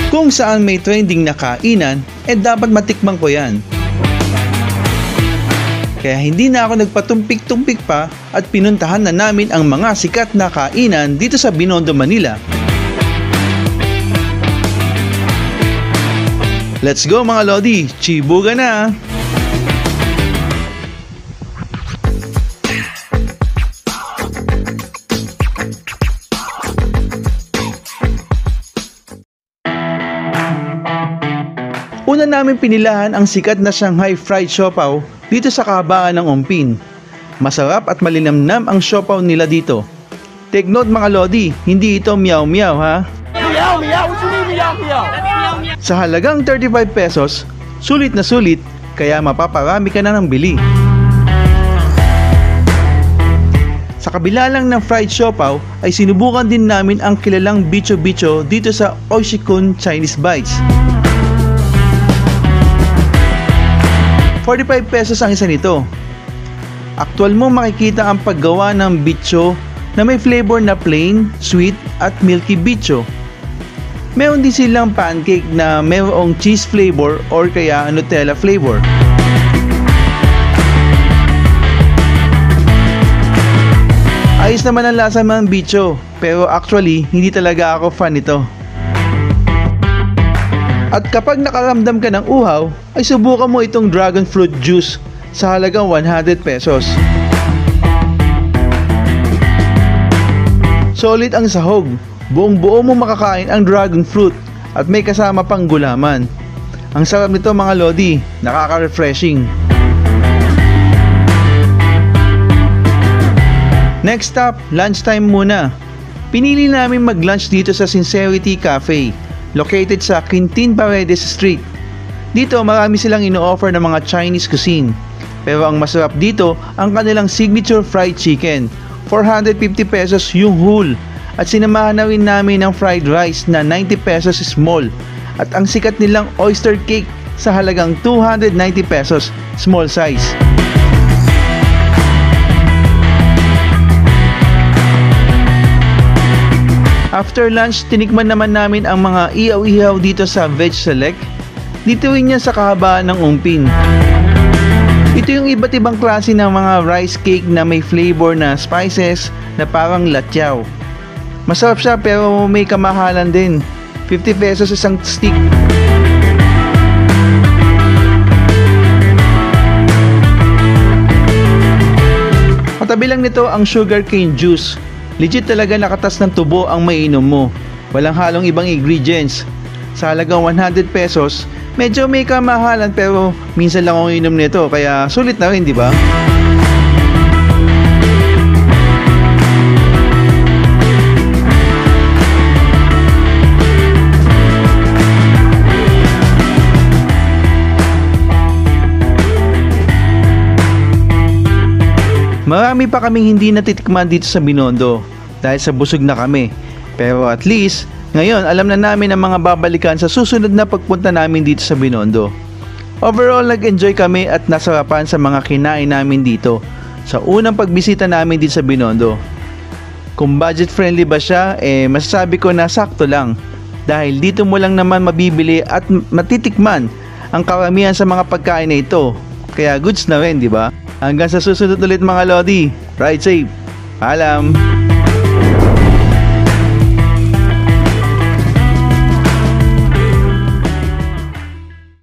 Kung saan may trending na kainan, dapat matikman ko yan. Kaya hindi na ako nagpatumpik-tumpik pa at pinuntahan na namin ang mga sikat na kainan dito sa Binondo, Manila. Let's go mga Lodi, chibuga na! Una namin pinilahan ang sikat na Shanghai fried siopaw dito sa kahabaan ng Ongpin. Masarap at malinamnam ang siopaw nila dito. Take note mga Lodi, hindi ito meow meow ha. Sa halagang 35 pesos, sulit na sulit, kaya mapaparami ka na ng bili. Sa kabila lang ng fried siopaw ay sinubukan din namin ang kilalang Bicho Bicho dito sa Oishikun Chinese Bites. 45 pesos ang isa nito. Aktual mo makikita ang paggawa ng bicho na may flavor na plain, sweet at milky bicho. Meron din silang pancake na mayroong cheese flavor or kaya Nutella flavor. Ayos naman ang lasa ng bicho, pero actually hindi talaga ako fan nito. At kapag nakaramdam ka ng uhaw, ay subukan mo itong dragon fruit juice sa halagang 100 pesos. Solid ang sahog, buong buo mo makakain ang dragon fruit at may kasama pang gulaman. Ang sarap nito mga Lodi, nakaka-refreshing. Next stop, lunchtime muna. Pinili namin mag-lunch dito sa Sincerity Cafe, located sa Quintin Paredes Street. Dito marami silang ino-offer ng mga Chinese cuisine. Pero ang masarap dito ang kanilang signature fried chicken. 450 pesos yung whole. At sinamahan na rin namin ng fried rice na 90 pesos small. At ang sikat nilang oyster cake sa halagang 290 pesos small size. After lunch, tinikman naman namin ang mga ihaw-ihaw dito sa Veg Select. Dito rin yan sa kahabaan ng Ongpin. Ito yung iba't ibang klase ng mga rice cake na may flavor na spices na parang latyaw. Masarap siya pero may kamahalan din. 50 pesos isang stick. Katabi lang nito ang sugarcane juice. Legit talaga nakatas ng tubo ang maiinom mo. Walang halong ibang ingredients. Sa halagang 100 pesos, medyo may kamahalan pero minsan lang akong inom nito kaya sulit na rin, di ba? Marami pa kaming hindi natitikman dito sa Binondo dahil sa busog na kami. Pero at least, ngayon alam na namin ang mga babalikan sa susunod na pagpunta namin dito sa Binondo. Overall, nag-enjoy kami at nasarapan sa mga kinain namin dito sa unang pagbisita namin dito sa Binondo. Kung budget friendly ba siya, masasabi ko na sakto lang. Dahil dito mo lang naman mabibili at matitikman ang karamihan sa mga pagkain na ito. Kaya goods na rin, di ba? Hanggang sa susunod ulit mga Lodi. Ride safe. Paalam.